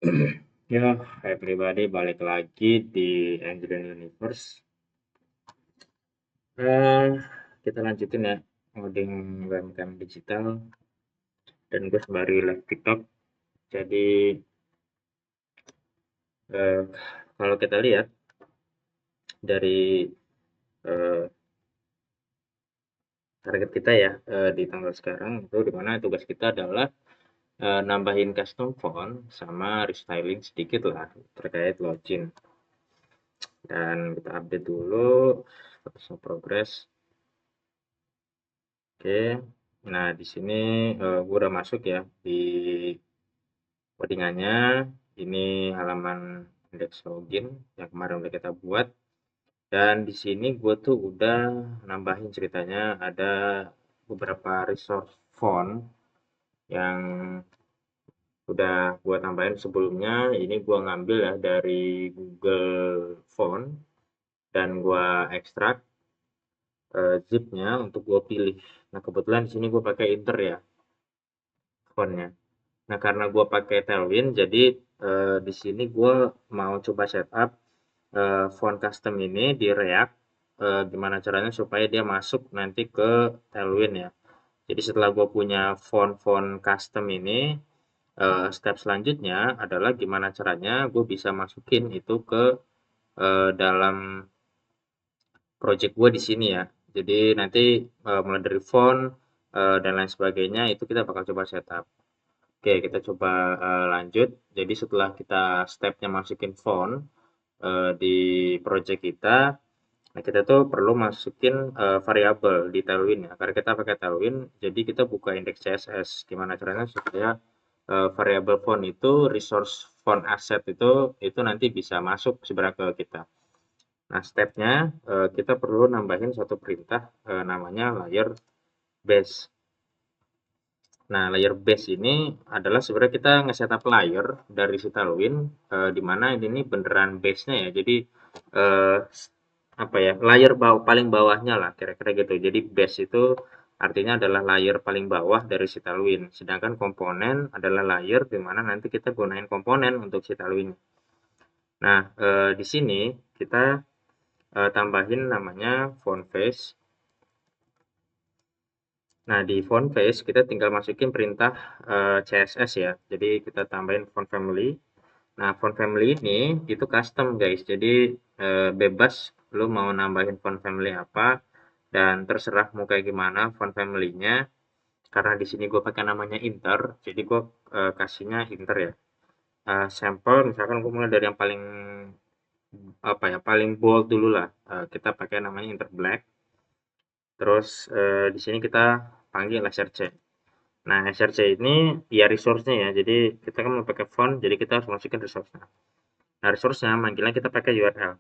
Ya, hai pribadi, balik lagi di Engineering Universe. Eh, kita lanjutin ya, ngoding UMKM digital, dan gue sembari live TikTok. Jadi, eh, kalau kita lihat dari eh, target kita ya, di tanggal sekarang, itu dimana tugas kita adalah nambahin custom font sama restyling sedikit lah terkait login. Dan kita update dulu statusnya progress. Oke, nah di sini gue udah masuk ya di codingannya. Ini halaman index login yang kemarin udah kita buat. Dan di sini gue tuh udah nambahin ceritanya ada beberapa resource font yang udah gue tambahin sebelumnya. Ini gue ngambil ya dari Google Font dan gue ekstrak zipnya untuk gue pilih. Nah kebetulan di sini gue pakai Inter ya fontnya. Nah, karena gue pakai Tailwind, jadi di sini gue mau coba setup font custom ini di React. Gimana caranya supaya dia masuk nanti ke Tailwind ya. Jadi setelah gue punya font-font custom ini, step selanjutnya adalah gimana caranya gue bisa masukin itu ke dalam project gue di sini ya. Jadi nanti mulai dari font dan lain sebagainya itu kita bakal coba setup. Oke, kita coba lanjut. Jadi setelah kita stepnya masukin font di project kita, nah kita tuh perlu masukin variabel di Tailwind ya. Karena kita pakai Tailwind, jadi kita buka index CSS. Gimana caranya supaya variabel font itu, resource font asset itu nanti bisa masuk sebenarnya ke kita. Nah, stepnya kita perlu nambahin suatu perintah namanya layer base. Nah, layer base ini adalah sebenarnya kita nge-setup layer dari si Tailwind, di mana ini beneran base-nya ya. Jadi eh, apa ya? Layer paling bawahnya lah kira-kira gitu. Jadi base itu artinya adalah layer paling bawah dari si Tailwind. Sedangkan komponen adalah layer di mana nanti kita gunain komponen untuk si Tailwind. Nah, di sini kita tambahin namanya font face. Nah, di font face kita tinggal masukin perintah CSS ya. Jadi kita tambahin font family. Nah, font family ini itu custom guys. Jadi bebas lu mau nambahin font family apa dan terserah mau kayak gimana font family-nya. Karena di sini gue pakai namanya Inter, jadi gue kasihnya Inter ya. Sampel misalkan gue mulai dari yang paling apa ya, paling bold dulu lah. Kita pakai namanya Inter Black. Terus di sini kita panggil src. Nah, src ini ya resource-nya ya. Jadi kita kan mau pakai font, jadi kita harus masukin resource-nya. Nah, resource-nya manggilnya kita pakai URL.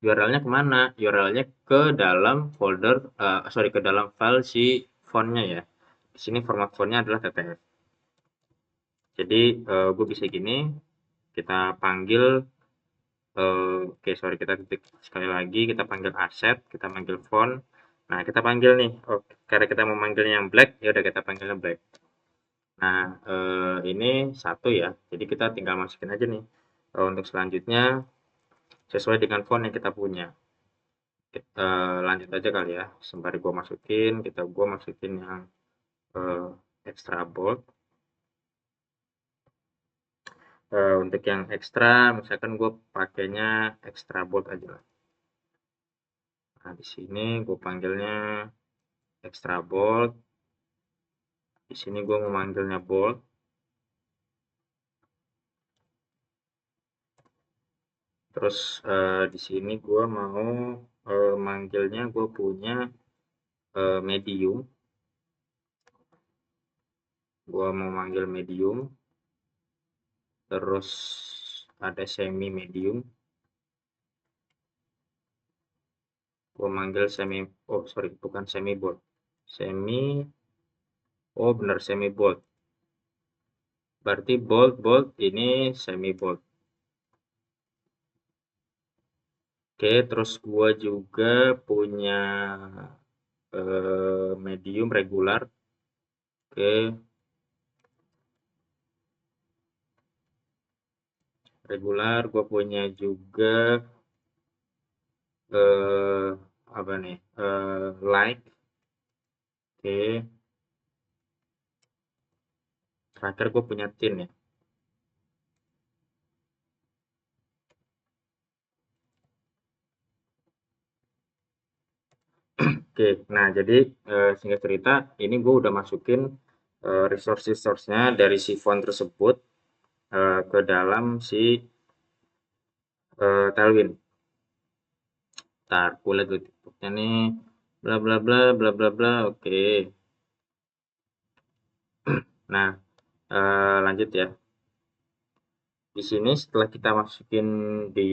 URL-nya kemana? URL-nya ke dalam folder, sorry, ke dalam file si font-nya ya. Di sini format font-nya adalah TTF. Jadi gue bisa gini, kita panggil, oke sorry kita ketik sekali lagi, kita panggil asset, kita panggil font. Nah, kita panggil nih, oh, karena kita mau manggilnya yang black, ya udah kita panggilnya black. Nah, ini satu ya, jadi kita tinggal masukin aja nih. Untuk selanjutnya, sesuai dengan font yang kita punya. Kita lanjut aja kali ya, sembari gue masukin yang extra bold. Untuk yang ekstra, misalkan gue pakainya extra bold aja lah. Nah, di sini gue panggilnya extra bold. Di sini gue mau manggilnya bold. Terus di sini gue mau manggilnya gue punya medium. Gue mau manggil medium. Terus ada semi medium. Gue manggil semi, oh sorry bukan semi bold. Semi, oh benar semi bold. Berarti bold ini semi bold. Oke, terus gua juga punya medium regular. Oke, regular, gue punya juga apa nih, like. Oke, terakhir gue punya tin ya. Oke, nah jadi singkat cerita ini gue udah masukin resource-nya dari si font tersebut ke dalam si Tailwind. Ntar gue lihat tutupnya nih, bla bla bla bla bla bla. Oke, nah lanjut ya. Di sini setelah kita masukin di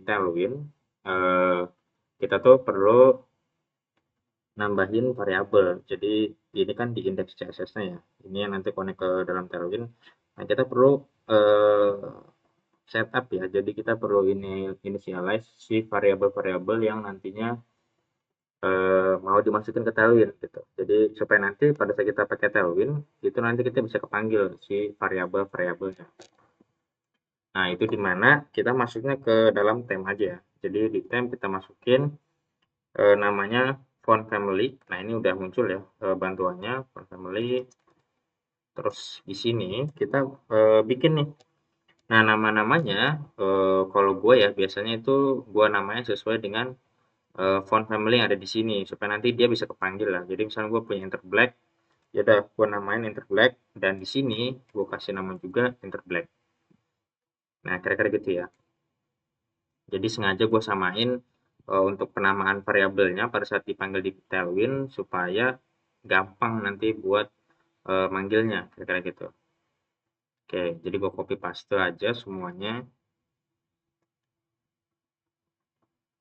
Tailwind, eh, kita tuh perlu nambahin variabel. Jadi ini kan di indeks CSS-nya ya. Ini yang nanti connect ke dalam Tailwind. Nah, kita perlu setup ya. Jadi kita perlu ini initialize si variabel-variabel yang nantinya mau dimasukin ke Tailwind gitu. Jadi supaya nanti pada saat kita pakai Tailwind, itu nanti kita bisa kepanggil si variabel-variabelnya. Nah, itu dimana kita masuknya ke dalam theme aja ya. Jadi di theme kita masukin namanya font family. Nah, ini udah muncul ya bantuannya font family. Terus di sini kita bikin nih. Nah, nama-namanya kalau gue ya biasanya itu gue namanya sesuai dengan font family yang ada di sini supaya nanti dia bisa kepanggil lah. Jadi misalnya gue punya Enter Black, ya udah gue namain Enter Black dan di sini gue kasih nama juga Enter Black. Nah, kira-kira gitu ya. Jadi sengaja gue samain untuk penamaan variabelnya pada saat dipanggil di Tailwind supaya gampang nanti buat manggilnya, kira-kira gitu. Oke, jadi gue copy paste aja semuanya.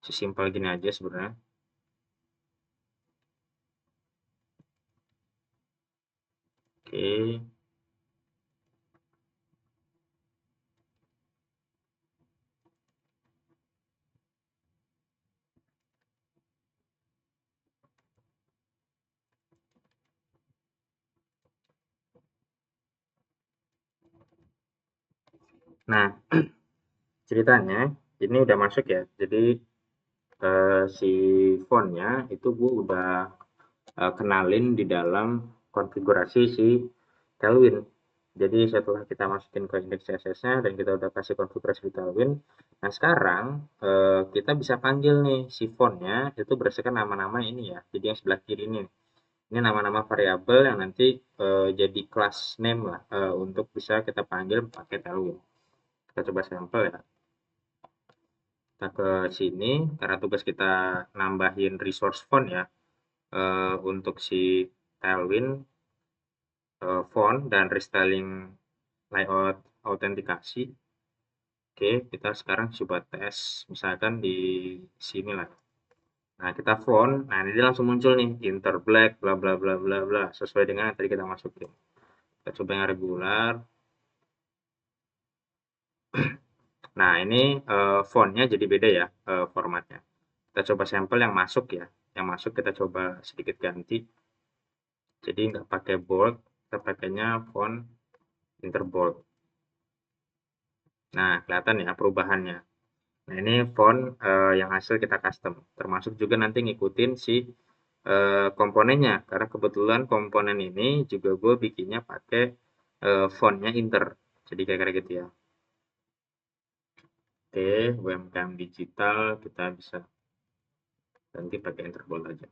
Sesimpel gini aja sebenarnya. Oke. Nah, ceritanya ini udah masuk ya. Jadi si fontnya itu gue udah kenalin di dalam konfigurasi si Tailwind. Jadi setelah kita masukin ke indeks CSS-nya dan kita udah kasih konfigurasi di Tailwind, nah sekarang kita bisa panggil nih si fontnya itu berdasarkan nama-nama ini ya. Jadi yang sebelah kiri ini nama-nama variabel yang nanti jadi class name lah untuk bisa kita panggil pakai Tailwind. Kita coba sampel ya. Kita ke sini karena tugas kita nambahin resource font ya untuk si Tailwind font dan restyling layout autentikasi. Oke, kita sekarang coba tes misalkan di sini lah. Nah, kita font, nah ini dia langsung muncul nih Inter Black bla bla bla bla bla sesuai dengan yang tadi kita masukin. Kita coba yang regular. Nah, ini fontnya jadi beda ya formatnya. Kita coba sampel yang masuk ya. Yang masuk kita coba sedikit ganti. Jadi nggak pakai bold, kita pakainya font Interbold. Nah, kelihatan ya perubahannya. Nah, ini font yang hasil kita custom. Termasuk juga nanti ngikutin si komponennya. Karena kebetulan komponen ini juga gue bikinnya pakai fontnya Inter. Jadi kayak gitu ya. Oke, UMKM digital kita bisa ganti pakai Interbold aja.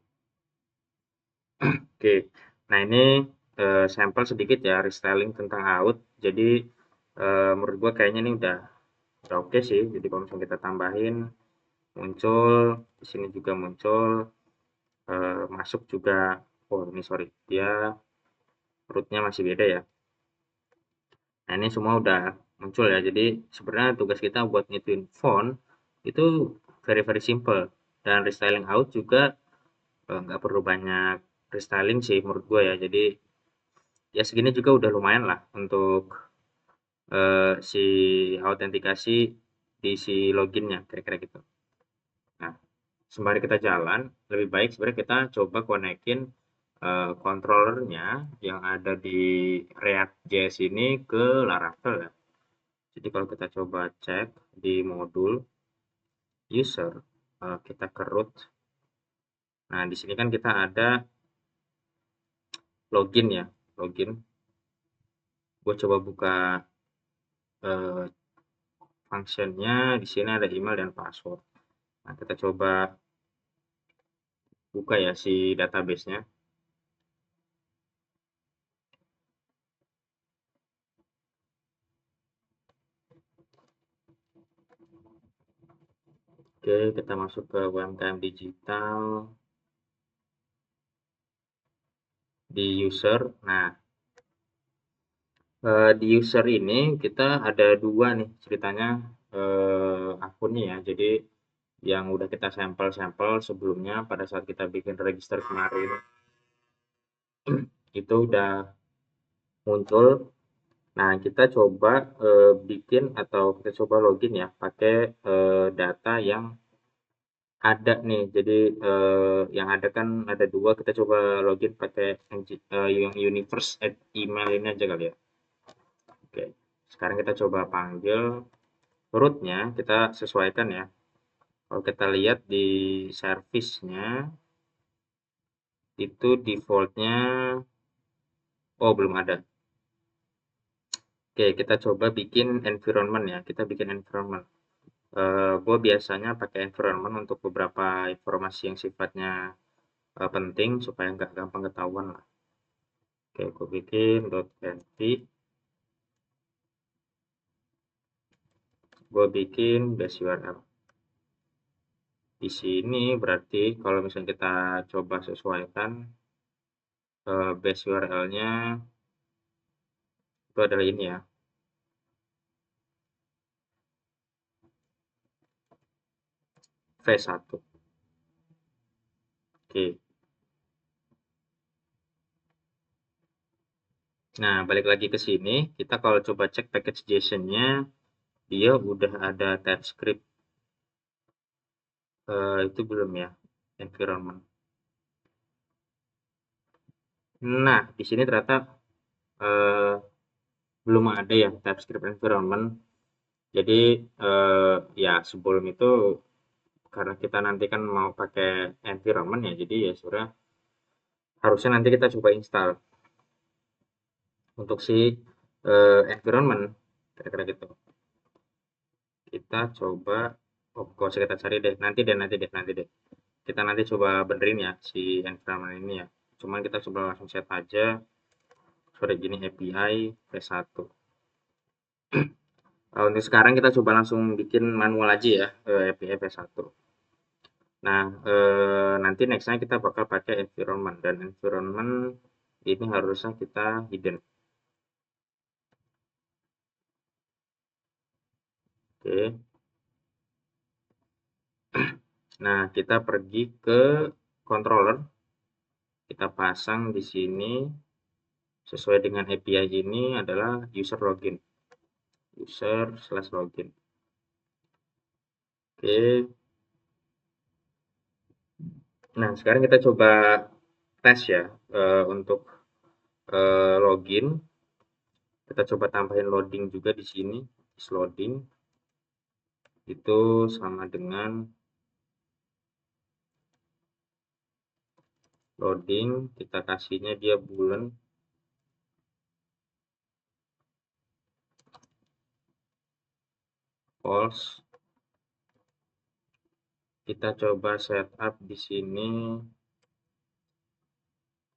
Oke, nah ini sampel sedikit ya restyling tentang out. Jadi menurut gue kayaknya ini udah oke sih. Jadi kalau misalnya kita tambahin muncul, di sini juga muncul, masuk juga. Oh ini sorry, dia rootnya masih beda ya. Nah ini semua udah muncul ya. Jadi sebenarnya tugas kita buat ngituin font itu very very simple. Dan restyling out juga nggak perlu banyak restyling sih menurut gue ya. Jadi ya segini juga udah lumayan lah untuk si autentikasi di si loginnya kira-kira gitu. Nah, sembari kita jalan, lebih baik sebenarnya kita coba konekin controllernya yang ada di React.js ini ke Laravel ya. Jadi kalau kita coba cek di modul user, kita ke root. Nah, di sini kan kita ada login ya, login. Gue coba buka functionnya. Di sini ada email dan password. Nah, kita coba buka ya si database-nya. Oke, kita masuk ke UMKM Digital di user. Nah, di user ini kita ada dua nih ceritanya akunnya ya. Jadi yang udah kita sampel-sampel sebelumnya pada saat kita bikin register kemarin itu udah muncul. Nah, kita coba bikin atau kita coba login ya pakai data yang ada nih. Jadi yang ada kan ada dua. Kita coba login pakai yang universe at email ini aja kali ya. Oke, sekarang kita coba panggil rootnya, kita sesuaikan ya. Kalau kita lihat di service-nya itu defaultnya, oh belum ada. Oke, kita coba bikin environment ya. Kita bikin environment. Gue biasanya pakai environment untuk beberapa informasi yang sifatnya penting supaya nggak gampang ketahuan lah. Oke, gue bikin .nv. Gue bikin base URL. Di sini berarti kalau misalnya kita coba sesuaikan base URL-nya itu adalah ini ya. V1. Oke. Nah, balik lagi ke sini, kita kalau coba cek package JSON-nya, dia udah ada TypeScript. Itu belum ya, environment. Nah, di sini ternyata belum ada ya TypeScript environment. Jadi ya sebelum itu karena kita nanti kan mau pakai environment ya, jadi ya sudah harusnya nanti kita coba install untuk si environment kira-kira gitu. Kita coba, oh gak usah kita cari deh, nanti deh. Kita nanti coba benerin ya si environment ini ya. Cuman kita coba langsung set aja sudah gini API V1. Untuk sekarang kita coba langsung bikin manual aja ya API V1. Nah, nanti nextnya kita bakal pakai environment dan environment ini harusnya kita hidden. Oke. Nah, kita pergi ke controller. Kita pasang di sini sesuai dengan API ini adalah user login. User/login. Oke. Nah, sekarang kita coba tes ya untuk login. Kita coba tambahin loading juga di sini. Is loading itu sama dengan loading, kita kasihnya dia bulan. False. Kita coba setup di sini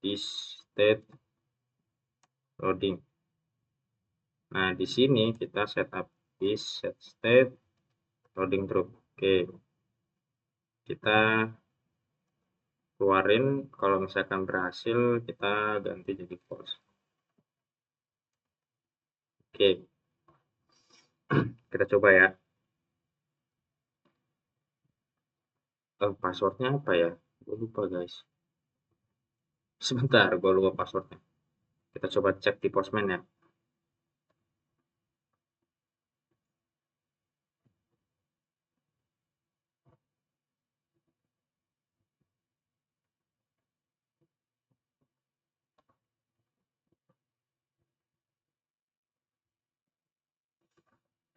di state loading. Nah, di sini kita setup di set state loading true. Oke. Kita keluarin, kalau misalkan berhasil kita ganti jadi false. Oke. Kita coba ya. Passwordnya apa ya? Gue lupa guys. Sebentar, gue lupa passwordnya. Kita coba cek di Postman ya.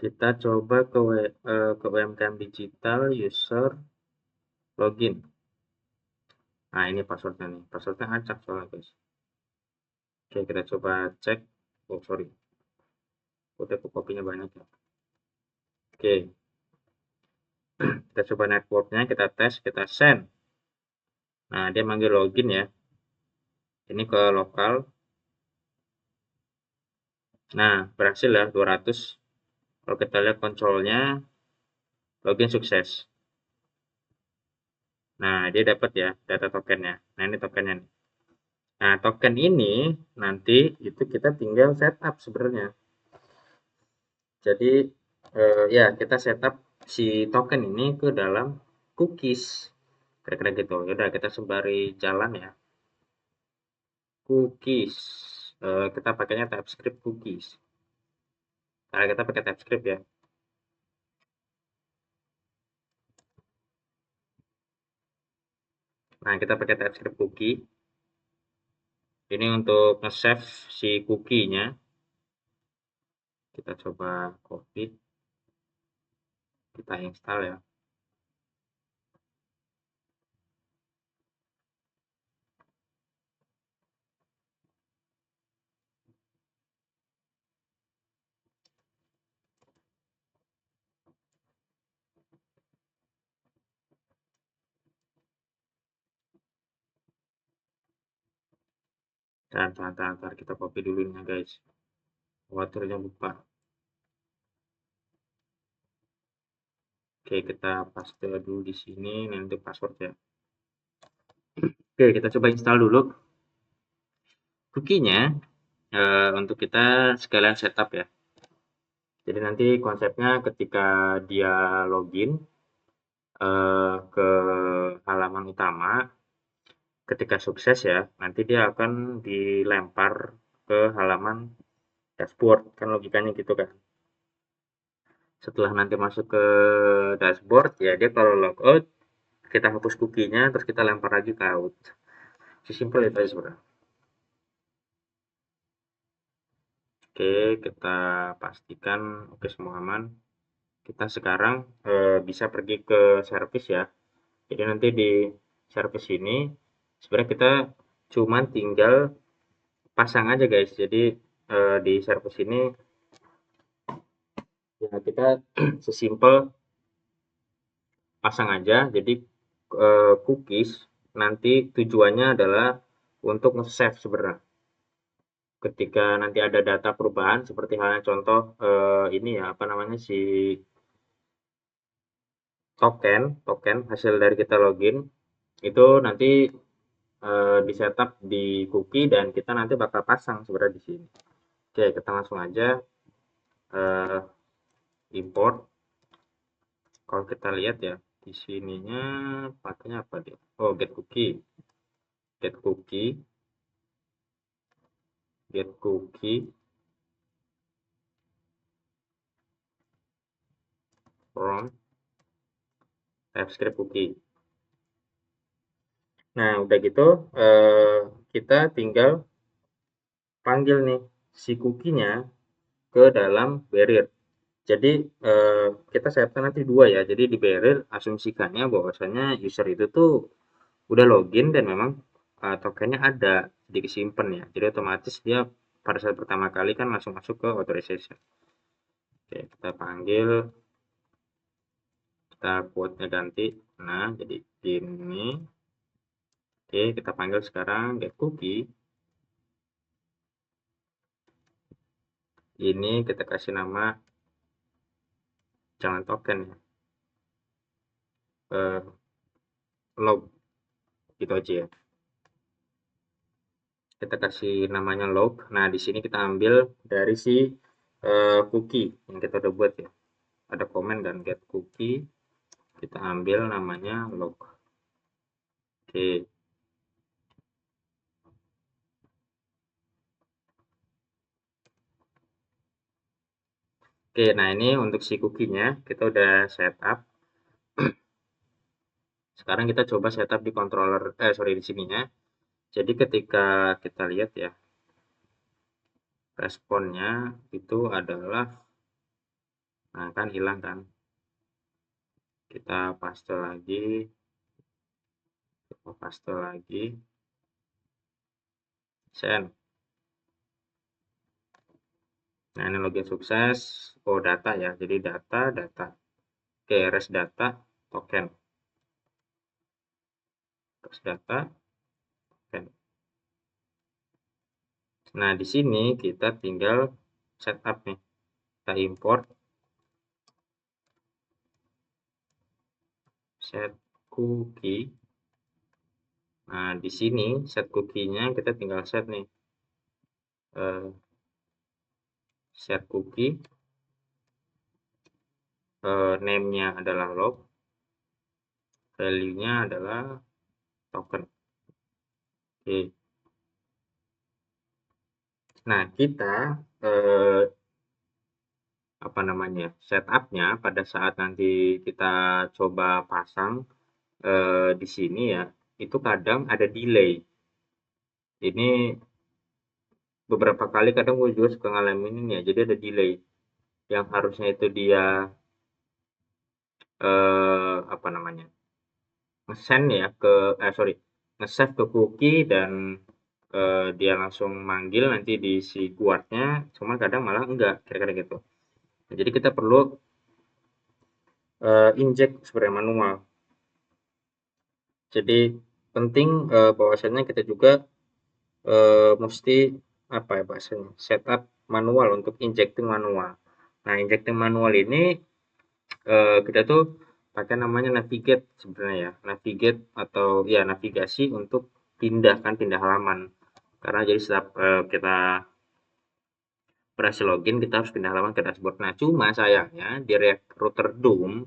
Kita coba ke UMKM Digital user login. Nah, ini passwordnya nih. Passwordnya acak soalnya, guys. Oke, kita coba cek. Oh, sorry. Udah kopinya banyak ya. Oke. Kita coba networknya, kita tes, kita send. Nah, dia manggil login ya. Ini ke lokal. Nah, berhasil ya 200. Kalau kita lihat kontrolnya, login sukses. Nah, dia dapat ya data tokennya. Nah, ini tokennya nih. Nah, token ini nanti itu kita tinggal setup sebenarnya. Jadi ya kita setup si token ini ke dalam cookies. Kira-kira gitu. Ya udah kita sembari jalan ya. Cookies. Kita pakainya TypeScript cookies. Karena kita pakai TypeScript ya. Nah, kita pakai TypeScript cookie. Ini untuk nge-save si cookie-nya. Kita coba copy. Kita install ya. Ntar kita copy dulu nih guys. Khawatirnya lupa. Oke, kita paste dulu di sini nanti password ya. Oke, kita coba install dulu cookie-nya untuk kita sekalian setup ya. Jadi nanti konsepnya ketika dia login ke halaman utama, ketika sukses ya, nanti dia akan dilempar ke halaman dashboard, kan logikanya gitu kan. Setelah nanti masuk ke dashboard ya, dia kalau logout kita hapus cookie-nya terus kita lempar lagi ke out. Sesimpel itu aja sebenarnya. Oke, kita pastikan oke semua aman. Kita sekarang bisa pergi ke service ya. Jadi nanti di service ini sebenarnya kita cuman tinggal pasang aja guys. Jadi di service ini ya kita sesimpel pasang aja. Jadi cookies nanti tujuannya adalah untuk nge-save sebenarnya. Ketika nanti ada data perubahan seperti halnya contoh ini ya apa namanya si token hasil dari kita login itu nanti di setup di cookie dan kita nanti bakal pasang sebenarnya di sini. Oke, kita langsung aja import. Kalau kita lihat ya di sininya pakainya apa dia? Oh, get cookie from TypeScript cookie. Nah, udah gitu kita tinggal panggil nih si cookie-nya ke dalam barrier. Jadi kita setnya nanti dua ya. Jadi di barrier asumsikannya bahwasanya user itu tuh udah login dan memang tokennya ada jadi disimpan ya. Jadi otomatis dia pada saat pertama kali kan langsung masuk ke authorization. Oke, kita panggil, kita quote-nya ganti. Nah, jadi ini. Oke, kita panggil sekarang get cookie. Ini kita kasih nama jangan token ya. Log gitu aja ya. Kita kasih namanya log. Nah, di sini kita ambil dari si cookie yang kita udah buat ya. Ada komen dan get cookie. Kita ambil namanya log. Oke. Oke, nah ini untuk si cookie-nya kita udah setup. Sekarang kita coba setup di controller, sorry di sininya. Jadi ketika kita lihat ya, responnya itu adalah Nah, kan hilang kan. Kita paste lagi. Kita paste lagi. Send. Nah, ini login sukses. Oh, data ya. Jadi data. Oke, res data, token. Res data, token. Nah, di sini kita tinggal setup nih. Kita import set cookie. Nah, di sini set cookie-nya kita tinggal set nih. Set cookie. Name-nya adalah log. Value-nya adalah token. Oke. Nah, kita apa namanya, setup-nya pada saat nanti kita coba pasang di sini ya, itu kadang ada delay. Ini beberapa kali kadang gue juga suka ngalamin ini ya, jadi ada delay. Yang harusnya itu dia apa namanya, nge-send ya ke nge-save ke cookie dan dia langsung manggil nanti di si guardnya, cuma kadang malah enggak, kira-kira gitu. Nah, jadi kita perlu inject sebenarnya manual. Jadi penting bahwasanya kita juga mesti apa ya bahasanya, setup manual untuk injecting manual. Nah, injecting manual ini kita tuh pakai namanya navigate sebenarnya ya, navigate atau ya navigasi untuk pindah halaman. Karena jadi setiap kita berhasil login, kita harus pindah halaman ke dashboard. Nah, cuma sayangnya di React Router DOM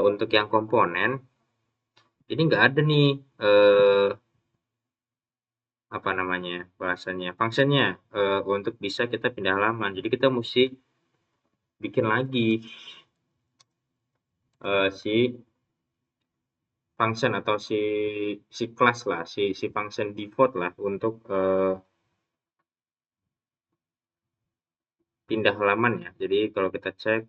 untuk yang komponen ini nggak ada nih apa namanya bahasanya functionnya untuk bisa kita pindah halaman. Jadi kita mesti bikin lagi si function atau si kelas lah, si function default lah untuk pindah halaman ya. Jadi kalau kita cek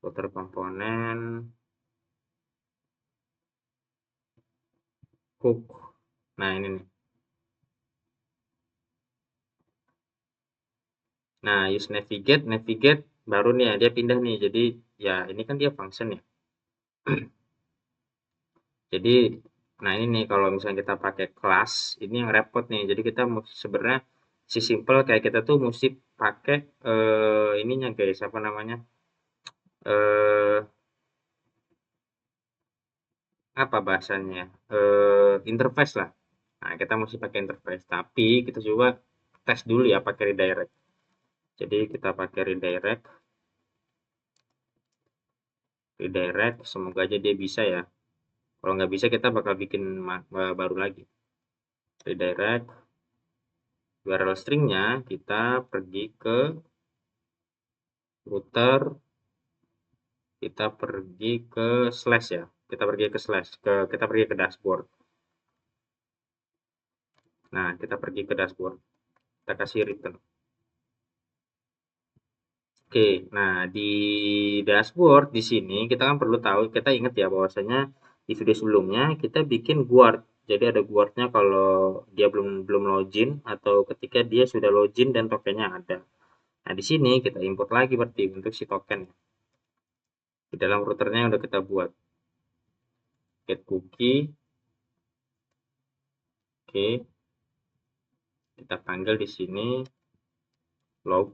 router komponen hook, nah ini nih. Nah, use navigate baru nih ya, dia pindah nih. Jadi ya ini kan dia function ya. Jadi nah ini nih kalau misalnya kita pakai kelas, ini yang repot nih. Jadi kita sebenarnya si simple kayak kita tuh mesti pakai ininya guys, apa namanya? eh apa bahasanya? Interface lah. Nah, kita mesti pakai interface, tapi kita coba tes dulu ya pakai redirect. Jadi kita pakai redirect, semoga aja dia bisa ya. Kalau nggak bisa kita bakal bikin baru lagi. Redirect URL stringnya kita pergi ke router, kita pergi ke slash ya. Kita pergi ke slash, kita pergi ke dashboard. Nah, kita pergi ke dashboard. Kita kasih return. Oke, nah di dashboard di sini kita kan perlu tahu, kita ingat ya bahwasanya di video sebelumnya kita bikin guard. Jadi ada guardnya kalau dia belum login atau ketika dia sudah login dan tokennya ada. Nah, di sini kita import lagi berarti untuk si token di dalam routernya yang udah kita buat. Get cookie. Oke, kita panggil di sini log.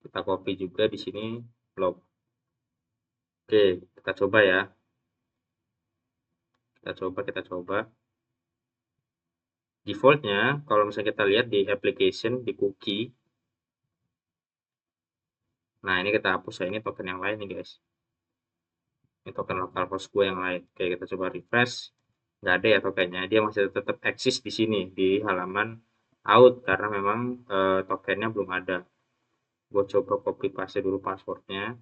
Kita copy juga di sini log. Oke, kita coba ya. Kita coba. Defaultnya, kalau misalnya kita lihat di application, di cookie. Nah, ini kita hapus ya. Ini token yang lain nih, guys. Ini token localhost gue yang lain. Oke, kita coba refresh. Nggak ada ya tokennya. Dia masih tetap eksis di sini, di halaman out. Karena memang tokennya belum ada. Gue coba copy paste dulu passwordnya.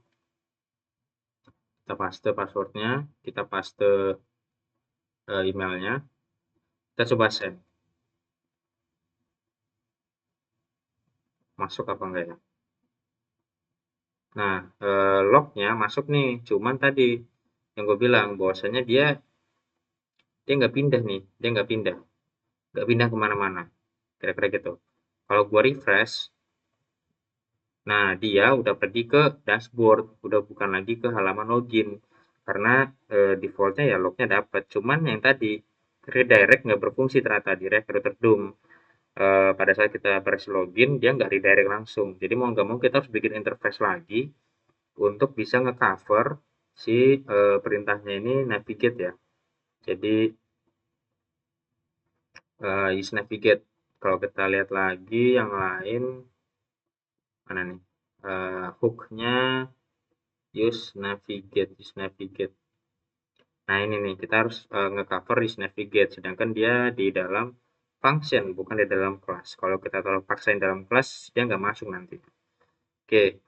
Kita paste passwordnya. Kita paste emailnya. Kita coba send. masuk apa enggak ya. Nah, lognya masuk nih, cuman tadi yang gue bilang bahwasanya dia nggak pindah nih, dia nggak pindah kemana-mana, kira-kira gitu. Kalau gue refresh, nah dia udah pergi ke dashboard, udah bukan lagi ke halaman login, karena defaultnya ya lognya dapat, cuman yang tadi redirect nggak berfungsi ternyata di Recruiter Doom. Pada saat kita press login dia nggak redirect langsung, jadi mau nggak mau kita harus bikin interface lagi untuk bisa ngecover si perintahnya ini navigate ya. Jadi use navigate. Kalau kita lihat lagi yang lain mana nih? Hooknya use navigate. Nah ini nih kita harus ngecover use navigate, sedangkan dia di dalam function bukan di dalam kelas. Kalau kita taruh paksain dalam kelas dia nggak masuk nanti. Oke,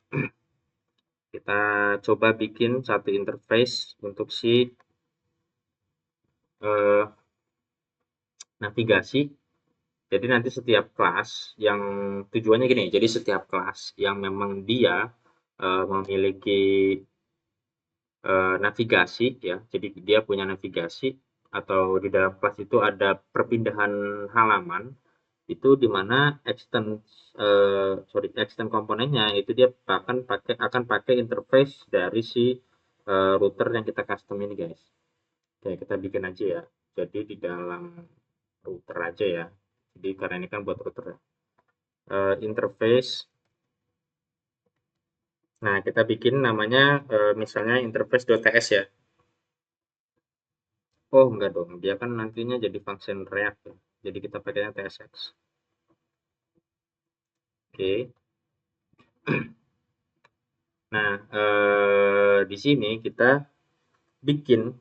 kita coba bikin satu interface untuk si eh, navigasi. Jadi nanti setiap kelas yang tujuannya gini, jadi setiap kelas yang memang dia memiliki navigasi ya, jadi dia punya navigasi atau di dalam kelas itu ada perpindahan halaman, itu di mana extend komponennya itu dia akan pakai interface dari si router yang kita custom ini guys. Oke, kita bikin aja ya. Jadi di dalam router aja ya. Jadi karena ini kan buat router ya. Interface. Nah, kita bikin namanya misalnya interface.ts ya. Oh, enggak dong. Dia kan nantinya jadi function React ya. Jadi kita pakainya TSX. Oke. Nah, di sini kita bikin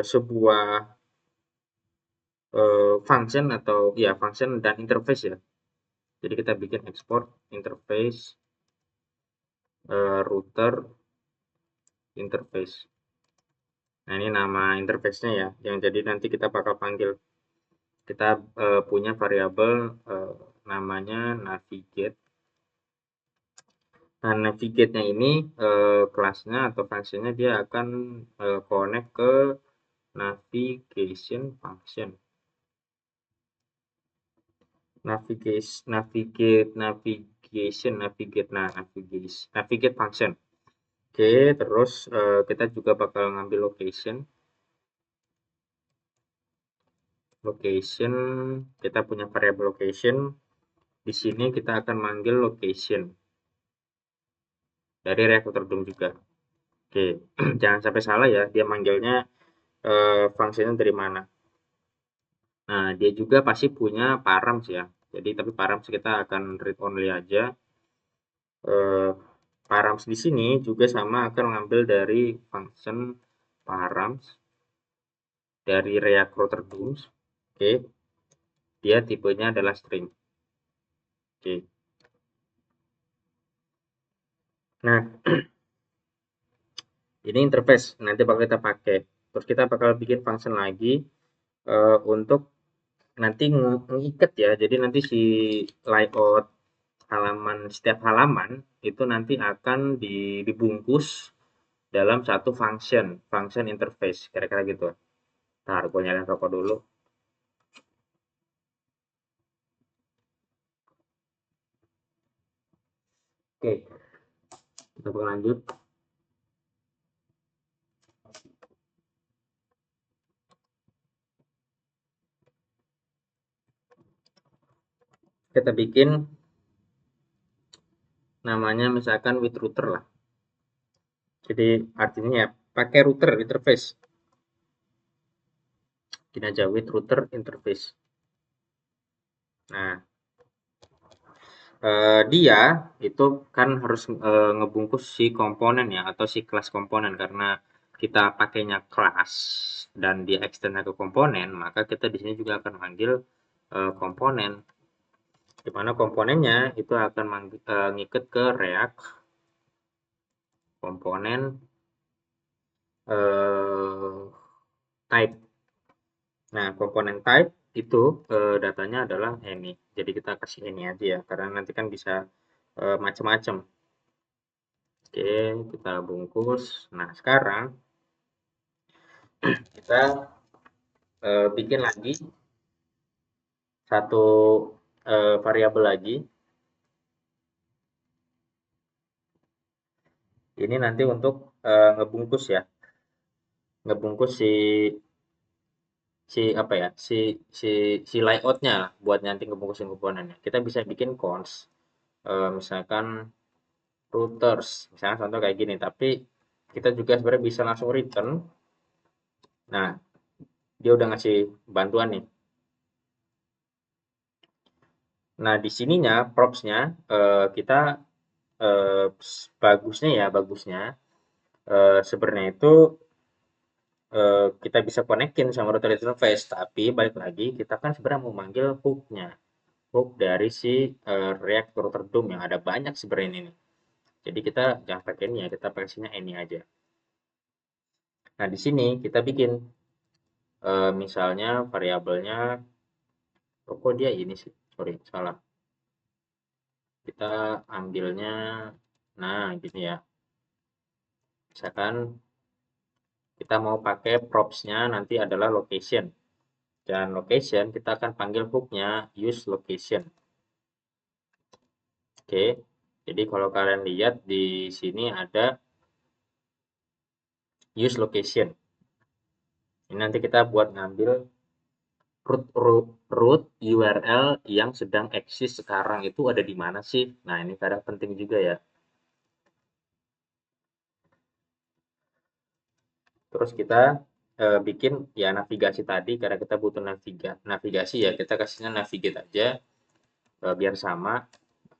sebuah function atau ya function dan interface ya. Jadi kita bikin export interface router interface. Nah, ini nama interface-nya ya, yang jadi nanti kita bakal panggil. Kita punya variabel namanya navigate. Nah, navigate-nya ini kelasnya atau fungsinya dia akan connect ke navigation function. Navigate function. Oke, terus kita juga bakal ngambil location. Kita punya variabel location. Di sini kita akan manggil location dari Recruiter Doom juga. Oke, jangan sampai salah ya, dia manggilnya fungsinya dari mana. Nah, dia juga pasti punya params ya. Jadi tapi params kita akan read only aja. Params di sini juga sama akan mengambil dari function params dari React Router Dooms. Oke, dia tipenya adalah string. Oke. Nah, ini interface nanti bakal kita pakai. Terus kita bakal bikin function lagi untuk nanti ngikat ya. Jadi nanti si layout setiap halaman itu nanti akan dibungkus dalam satu function interface, kira-kira gitu. Ntar gue nyalain rokok dulu. Oke, kita bakal lanjut. Kita bikin namanya misalkan with router lah. Jadi artinya ya pakai router interface. Ini aja with router interface. Nah, dia itu kan harus ngebungkus si komponen ya atau si kelas komponen, karena kita pakainya kelas dan dia extend ke komponen, maka kita di sini juga akan manggil komponen, di mana komponennya itu akan ngikat ke React komponen type. Nah, komponen type itu datanya adalah any. Jadi kita kasih any aja ya, karena nanti kan bisa macam-macam. Oke, kita bungkus. Nah, sekarang kita bikin lagi satu variabel lagi. Ini nanti untuk ngebungkus ya, ngebungkus si si apa ya si si layoutnya lah, buat nanti ngebungkusin komponennya. Kita bisa bikin cons, misalkan routers, misalnya contoh kayak gini. Tapi kita juga sebenarnya bisa langsung return. Nah, dia udah ngasih bantuan nih. Nah, di sininya propsnya kita bagusnya sebenarnya itu kita bisa konekin sama router interface, tapi balik lagi kita kan sebenarnya mau manggil hook-nya, hook dari si React router DOM yang ada banyak sebenarnya ini. Jadi kita jangan pakai ini ya, kita pakai sini ini aja. Nah, di sini kita bikin misalnya variabelnya, kok dia ini sih, sorry salah. Kita ambilnya, nah gini ya. Misalkan kita mau pakai props-nya nanti adalah location. Dan location kita akan panggil hook-nya use location. Oke. Jadi kalau kalian lihat di sini ada use location. Ini nanti kita buat ngambil root URL yang sedang eksis sekarang itu ada di mana sih? Nah, ini kadang penting juga ya. Terus kita bikin ya navigasi tadi, karena kita butuh navigasi ya, kita kasihnya navigate aja biar sama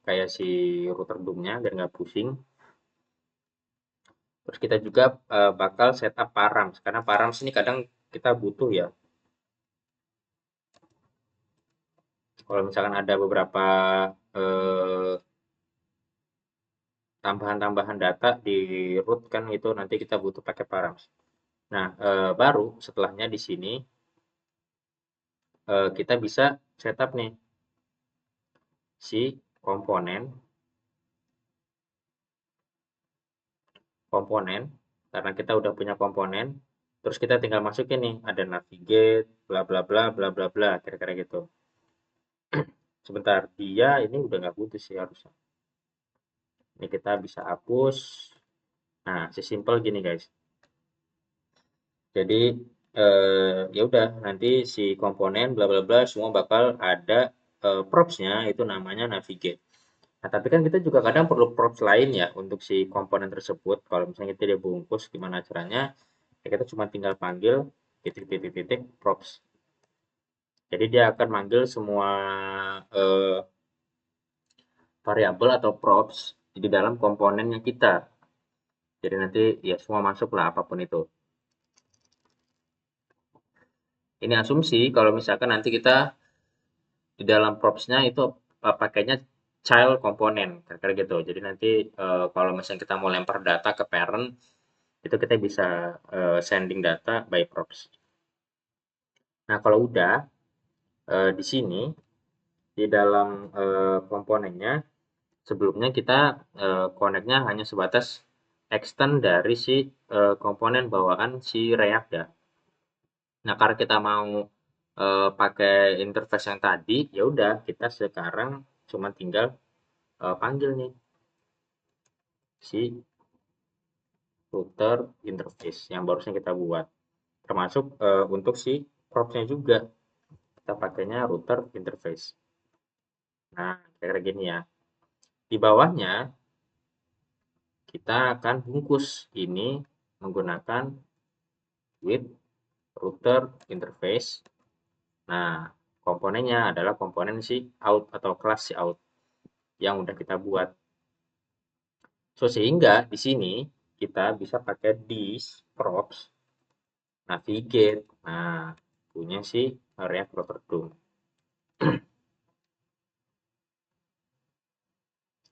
kayak si router DOM-nya biar nggak pusing. Terus kita juga bakal setup params, karena params ini kadang kita butuh ya. Kalau misalkan ada beberapa tambahan-tambahan data di root kan, itu nanti kita butuh pakai params. Nah, baru setelahnya di sini kita bisa setup nih si komponen karena kita udah punya komponen, terus kita tinggal masukin nih ada navigate bla bla bla bla bla bla, kira-kira gitu. Sebentar, dia ini udah nggak butuh sih harusnya. Ini kita bisa hapus. Nah, sesimpel gini guys. Jadi ya udah, nanti si komponen bla bla bla semua bakal ada props-nya, itu namanya navigate. Nah, tapi kan kita juga kadang perlu props lain ya untuk si komponen tersebut. Kalau misalnya kita dia bungkus, gimana caranya? Ya kita cuma tinggal panggil titik-titik-titik props. Jadi dia akan manggil semua eh, variabel atau props di dalam komponennya kita. Jadi nanti ya semua masuk lah apapun itu. Ini asumsi kalau misalkan nanti kita di dalam props-nya itu pakainya child komponen, kira-kira gitu. Jadi nanti kalau misalnya kita mau lempar data ke parent, itu kita bisa sending data by props. Nah, kalau udah di sini di dalam komponennya, sebelumnya kita connect-nya hanya sebatas extend dari si komponen bawaan si React ya. Nah, karena kita mau pakai interface yang tadi, ya udah kita sekarang cuma tinggal panggil nih si router interface yang barusan kita buat. Termasuk untuk si props-nya juga. Kita pakainya router interface. Nah, kira-kira gini ya. Di bawahnya kita akan bungkus ini menggunakan with router interface. Nah, komponennya adalah komponen si out atau kelas si out yang udah kita buat. So, sehingga di sini kita bisa pakai this props navigate. Nah, punya si React Router DOM.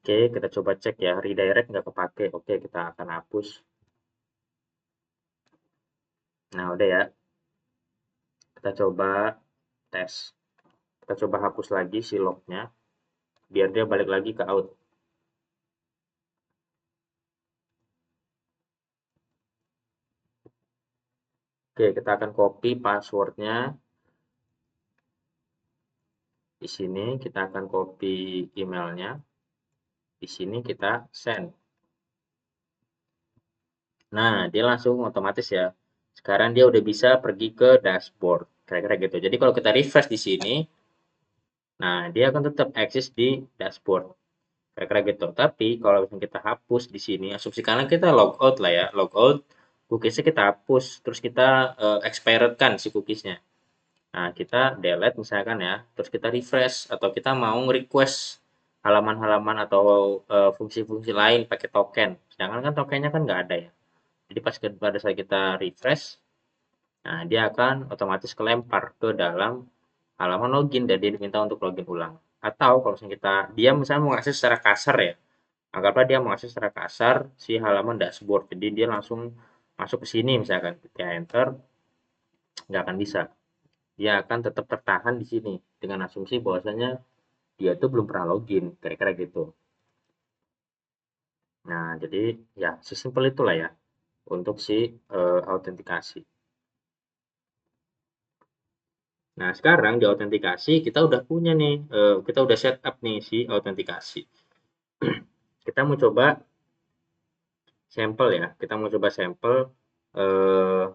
Oke, kita coba cek ya. Redirect nggak kepake. Oke, kita akan hapus. Nah, udah ya. Kita coba tes. Kita coba hapus lagi si lognya biar dia balik lagi ke out. Oke, kita akan copy passwordnya. Di sini kita akan copy emailnya. Di sini kita send. Nah, dia langsung otomatis ya. Sekarang dia udah bisa pergi ke dashboard. Kira-kira gitu. Jadi kalau kita refresh di sini, nah dia akan tetap eksis di dashboard. Kira-kira gitu. Tapi kalau misalnya kita hapus di sini, asumsikanlah kita logout lah ya. Logout, cookiesnya kita hapus. Terus kita expired kan si cookiesnya. Nah, kita delete misalkan ya, terus kita refresh atau kita mau request halaman-halaman atau fungsi-fungsi lain pakai token. Sedangkan kan tokennya kan nggak ada ya. Jadi pada saat kita refresh, nah dia akan otomatis kelempar ke dalam halaman login dan dia diminta untuk login ulang. Atau kalau misalnya dia misalnya mau akses secara kasar ya, anggaplah dia mau akses secara kasar si halaman dashboard. Jadi dia langsung masuk ke sini misalkan, ketika enter nggak akan bisa. Dia akan tetap tertahan di sini dengan asumsi bahwasanya dia itu belum pernah login, kira-kira gitu. Nah, jadi ya sesimpel itulah ya untuk si autentikasi. Nah, sekarang di autentikasi kita udah punya nih, kita udah setup nih si autentikasi. Kita mau coba sampel ya, kita mau coba sampel eh,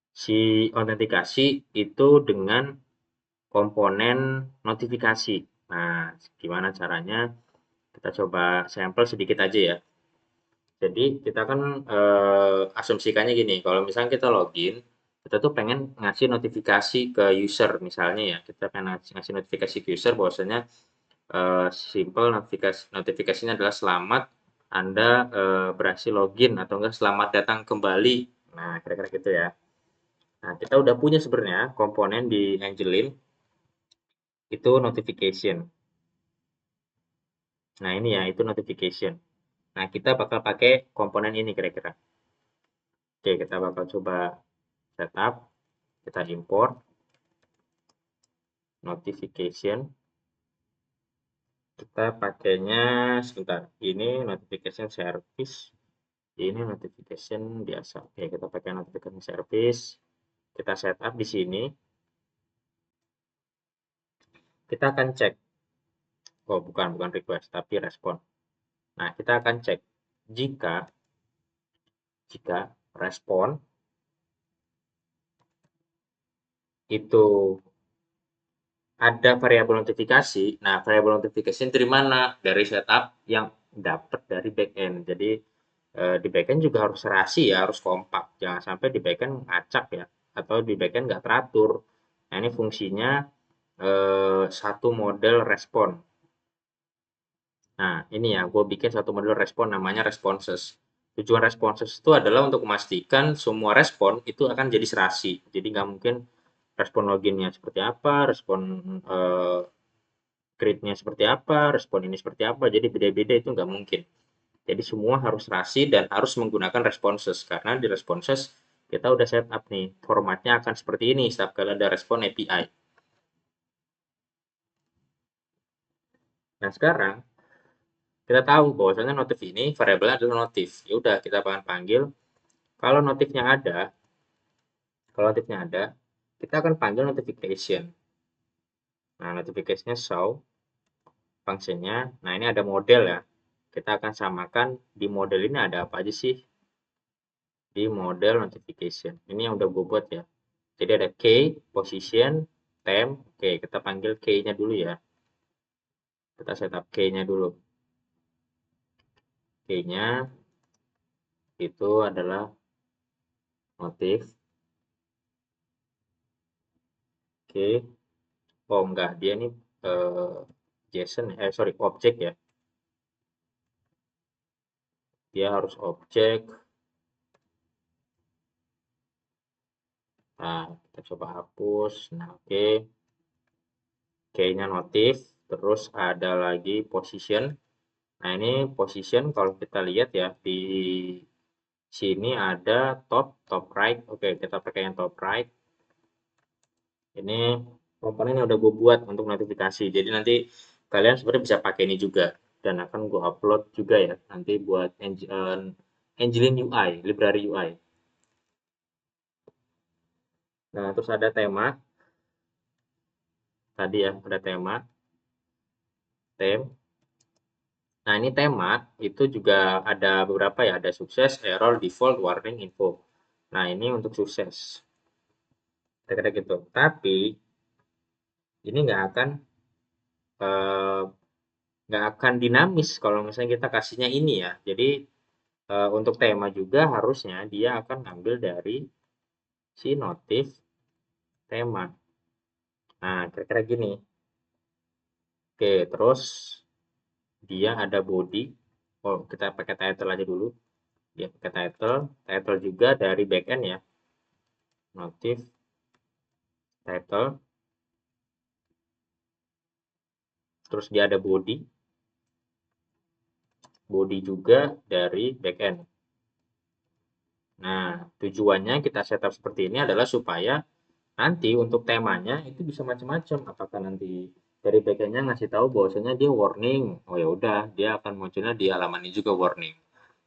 si autentikasi itu dengan komponen notifikasi. Nah, gimana caranya? Kita coba sampel sedikit aja ya. Jadi kita kan asumsikannya gini, kalau misalnya kita login, kita tuh pengen ngasih notifikasi ke user misalnya ya, kita pengen ngasih notifikasi ke user bahwasanya simple notifikasinya adalah selamat Anda berhasil login atau enggak selamat datang kembali. Nah, kira-kira gitu ya. Nah, kita udah punya sebenarnya komponen di Angelin itu notification. Nah, ini ya, itu notification. Nah, kita bakal pakai komponen ini kira-kira. Oke, kita bakal coba setup, kita import notification. Kita pakainya sebentar. Ini notification service, ini notification biasa. Oke, kita pakai notification service. Kita setup di sini. Kita akan cek. Oh, bukan request, tapi respon. Nah, kita akan cek jika respon itu ada variabel notifikasi. Nah, variabel notifikasi dari mana? Dari setup yang dapat dari backend. Jadi di backend juga harus serasi ya, harus kompak. Jangan sampai di backend ngacak ya, atau di backend nggak teratur. Nah, ini fungsinya satu model respon. Nah, ini ya, gue bikin satu model respon namanya responses. Tujuan responses itu adalah untuk memastikan semua respon itu akan jadi serasi. Jadi nggak mungkin respon loginnya seperti apa, respon create-nya seperti apa, respon ini seperti apa. Jadi beda-beda itu nggak mungkin. Jadi semua harus serasi dan harus menggunakan responses. Karena di responses kita udah setup nih, formatnya akan seperti ini setiap kali ada respon API. Nah, sekarang kita tahu bahwasanya notif ini variabelnya adalah notif. Ya udah kita akan panggil kalau notifnya ada, kita akan panggil notification. Nah, notification-nya show fungsinya. Nah, ini ada model ya. Kita akan samakan di model ini ada apa aja sih di model notification. Ini yang udah gue buat ya. Jadi ada key, position, time. Oke, kita panggil key-nya dulu ya. Kita setup key-nya dulu. Key-nya itu adalah motif. Oke. Oh enggak, dia ini JSON, sorry, objek ya. Dia harus objek. Nah, kita coba hapus. Nah, oke. Key-nya notif. Terus ada lagi position. Nah, ini position kalau kita lihat ya di sini ada top right. Oke, kita pakai yang top right. Ini komponen yang udah gue buat untuk notifikasi. Jadi nanti kalian sebenarnya bisa pakai ini juga dan akan gue upload juga ya nanti buat Angelin UI, library UI. Nah, terus ada tema tadi ya, ada theme. Nah, ini tema itu juga ada beberapa ya, ada sukses, error, default, warning, info. Nah, ini untuk sukses. Kira-kira gitu. Tapi ini eh, nggak akan dinamis kalau misalnya kita kasihnya ini ya. Jadi untuk tema juga harusnya dia akan ngambil dari si notif tema. Nah, kira-kira gini. Oke, terus dia ada body. Oh, kita pakai title aja dulu. Dia pakai title. Title juga dari backend ya. Notif title. Terus dia ada body. Body juga dari backend. Nah, tujuannya kita setup seperti ini adalah supaya nanti untuk temanya itu bisa macam-macam. Apakah nanti dari backendnya ngasih tahu bahwasanya dia warning, oh ya udah dia akan munculnya di halaman ini juga warning.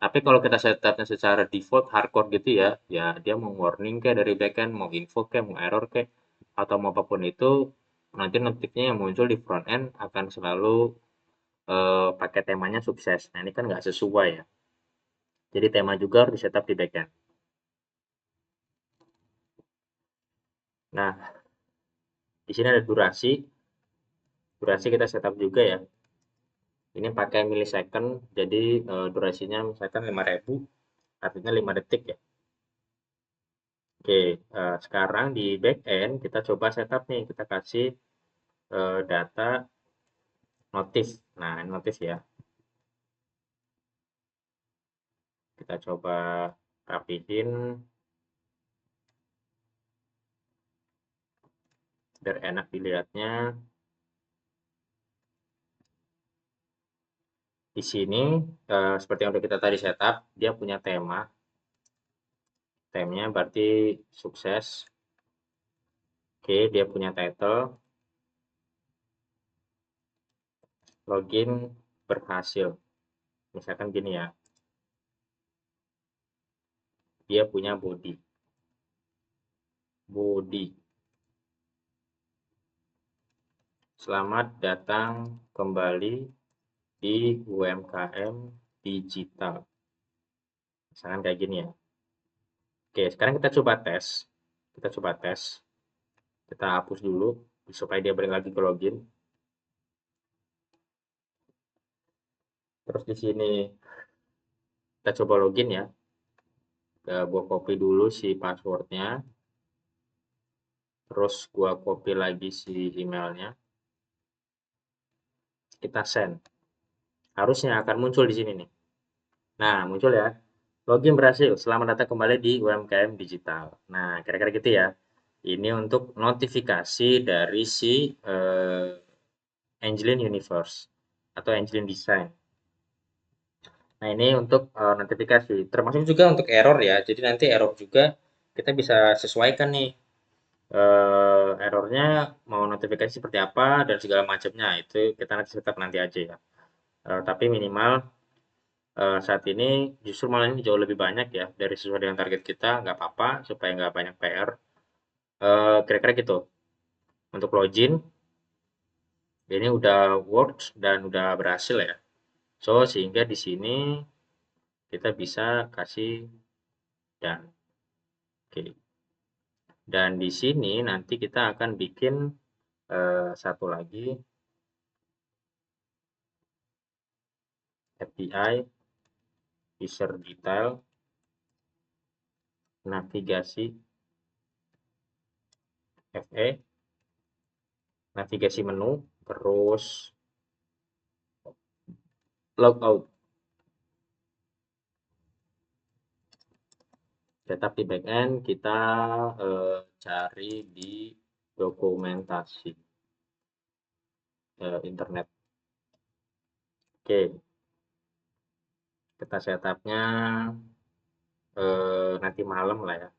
Tapi kalau kita setupnya secara default hardcore gitu ya, ya dia mau warning kayak dari backend, mau info kayak, mau error kayak, atau mau apapun itu, nanti notifnya yang muncul di front end akan selalu pakai temanya sukses. Nah ini kan nggak sesuai ya. Jadi tema juga harus di setup di backend. Nah di sini ada durasi, durasi kita setup juga ya. Ini pakai millisecond, jadi durasinya misalkan 5.000, artinya 5 detik ya. Oke, sekarang di backend kita coba setup nih, kita kasih data notif. Nah, ini notif ya. Kita coba rapihin biar enak dilihatnya. Di sini seperti yang udah kita tadi setup, dia punya tema. Temanya berarti sukses. Oke, dia punya title, login berhasil. Misalkan gini ya, dia punya body. Body. Selamat datang kembali di UMKM Digital. Misalkan kayak gini ya. Oke, sekarang kita coba tes. Kita coba tes. Kita hapus dulu supaya dia balik lagi ke login. Terus di sini kita coba login ya. Gua copy dulu si passwordnya. Terus gua copy lagi si emailnya. Kita send. Harusnya akan muncul di sini nih. Nah, muncul ya. Login berhasil. Selamat datang kembali di UMKM Digital. Nah, kira-kira gitu ya. Ini untuk notifikasi dari si Angelin Universe atau Angelin Design. Nah, ini untuk notifikasi. Termasuk juga untuk error ya. Jadi nanti error juga kita bisa sesuaikan nih errornya mau notifikasi seperti apa dan segala macamnya. Itu kita nanti tetap nanti aja ya. Tapi minimal saat ini justru malah ini jauh lebih banyak ya dari sesuai dengan target kita. Nggak apa-apa supaya nggak banyak PR. Kira-kira gitu. Untuk login ini udah works dan udah berhasil ya. So, sehingga di sini kita bisa kasih dan oke. Dan di sini nanti kita akan bikin satu lagi API user detail navigasi FE navigasi menu terus logout setup di backend kita cari di dokumentasi internet. Oke, kita setupnya nanti malam lah ya.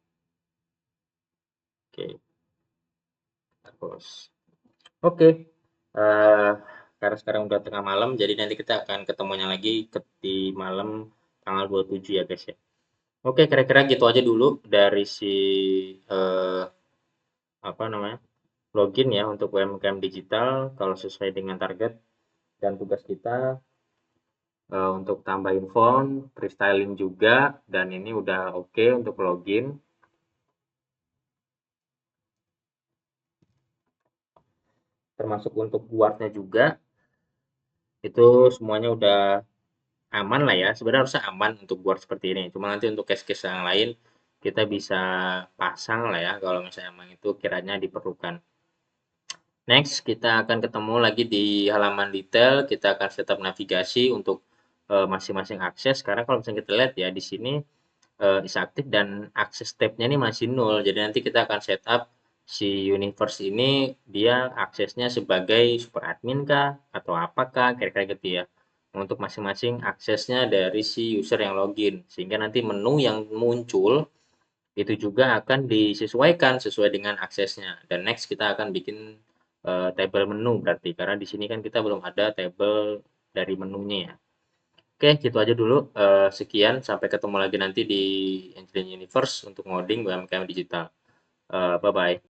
Oke, close. Oke, karena sekarang udah tengah malam, jadi nanti kita akan ketemunya lagi di malam tanggal 27 ya guys ya. Oke, kira-kira gitu aja dulu dari si eh, apa namanya login ya untuk UMKM digital kalau sesuai dengan target dan tugas kita untuk tambahin font, freestyling juga, dan ini udah oke untuk login. Termasuk untuk buatnya juga, itu semuanya udah aman lah ya. Sebenarnya harusnya aman untuk buat seperti ini. Cuma nanti untuk case-case yang lain, kita bisa pasang lah ya, kalau misalnya emang itu kiranya diperlukan. Next, kita akan ketemu lagi di halaman detail. Kita akan setup navigasi untuk masing-masing akses. Karena kalau misalnya kita lihat ya, di sini is aktif dan akses tab-nya ini masih nol. Jadi nanti kita akan setup si universe ini dia aksesnya sebagai super admin kah atau apakah kira-kira gitu ya. Untuk masing-masing aksesnya dari si user yang login. Sehingga nanti menu yang muncul itu juga akan disesuaikan sesuai dengan aksesnya. Dan next kita akan bikin table menu berarti karena di sini kan kita belum ada table dari menunya ya. Oke, gitu aja dulu. Sekian, sampai ketemu lagi nanti di Engineering Universe untuk ngoding UMKM digital. Bye-bye.